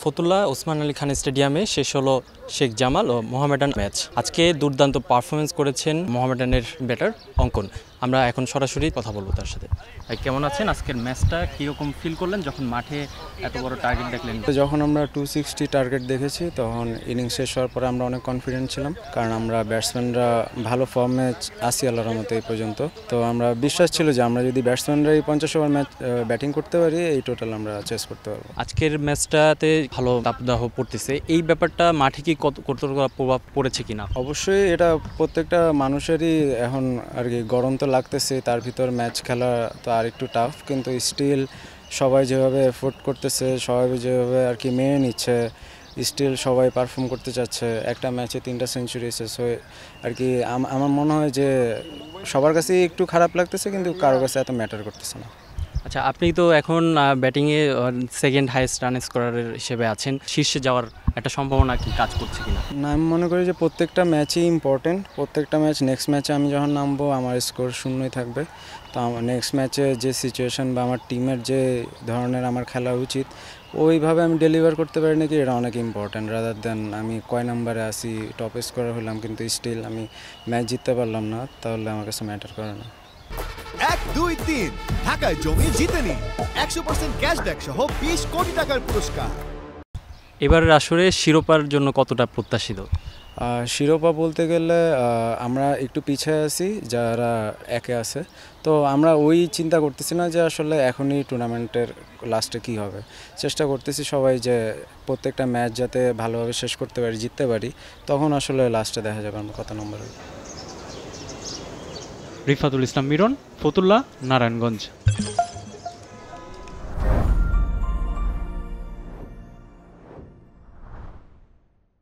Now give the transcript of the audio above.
ফতুল্লা ওসমান আলী খান স্টেডিয়ামে শেষ হলো শেখ জামাল ও মোহামেডান ম্যাচ। আজকে দুর্দান্ত পারফরমেন্স করেছেন মোহামেডানের ব্যাটার অঙ্কন। আমরা এখন সরাসরি কথা বলবো তার সাথে। কেমন আছেন? আজকের ম্যাচটা কীরকম ফিল করলেন যখন মাঠে এত বড় টার্গেট দেখলেন? যখন আমরা 260 টার্গেট দেখেছি তখন ইনিংস শেষ হওয়ার পরে আমরা অনেক কনফিডেন্ট ছিলাম, কারণ আমরা ব্যাটসম্যানরা ভালো ফর্মে আসি আল্লাহর রহমতে এই পর্যন্ত। তো আমরা বিশ্বাস ছিল যে আমরা যদি ব্যাটসম্যানরা এই 50 ওভার ম্যাচ ব্যাটিং করতে পারি, এই টোটাল আমরা চেস করতে পারবো। আজকের ম্যাচটাতে ভালো তাপদাহ পড়তেছে, এই ব্যাপারটা মাঠে কি কতটা প্রভাব পড়েছে কিনা? অবশ্যই এটা প্রত্যেকটা মানুষেরই এখন আর কি গরম তো লাগতেছে, তার ভিতর ম্যাচ খেলা তো আর একটু টাফ, কিন্তু স্টিল সবাই যেভাবে এফোর্ট করতেছে, সবাই যেভাবে আর কি মেনে নিচ্ছে, স্টিল সবাই পারফর্ম করতে চাচ্ছে। একটা ম্যাচে 3টা সেঞ্চুরি শেষ হয়ে আর কি আমার মনে হয় যে সবার কাছেই একটু খারাপ লাগতেছে, কিন্তু কারোর কাছে এত ম্যাটার করতেছে না। আচ্ছা, আপনি তো এখন ব্যাটিংয়ে সেকেন্ড হাইয়েস্ট রান স্কোরার হিসেবে আছেন, শীর্ষে যাওয়ার একটা সম্ভাবনা কি কাজ করছে কিনা? না, আমি মনে করি যে প্রত্যেকটা ম্যাচই ইম্পর্টেন্ট। প্রত্যেকটা ম্যাচ, নেক্সট ম্যাচে আমি যখন নামবো আমার স্কোর শূন্যই থাকবে। তো আমার নেক্সট ম্যাচে যে সিচুয়েশন বা আমার টিমের যে ধরনের আমার খেলা উচিত, ওইভাবে আমি ডেলিভার করতে পারি নাকি, এটা অনেক ইম্পর্টেন্ট রাদার দেন আমি কয় নাম্বারে আসি, টপ স্কোরার হলাম কিন্তু স্টিল আমি ম্যাচ জিততে পারলাম না, তাহলে আমার কাছে ম্যাটার করে না। 1, 2, 3 ঢাকায় জমি জিতে নিন 100% ক্যাশব্যাক সহ 20 কোটি টাকার পুরস্কার। এবারের আসরে শিরোপার জন্য কতটা প্রত্যাশিত? শিরোপা বলতে গেলে আমরা একটু পিছিয়ে আছি যারা একে আছে, তো আমরা ওই চিন্তা করতেছি না যে আসলে এখনই টুর্নামেন্টের লাস্টে কি হবে। চেষ্টা করতেছি সবাই যে প্রত্যেকটা ম্যাচ যাতে ভালোভাবে শেষ করতে পারি, জিততে পারি, তখন আসলে লাস্টে দেখা যাবে আমরা কত নম্বরে। রিফাতুল ইসলাম মিরন, ফতুল্লা, নারায়ণগঞ্জ।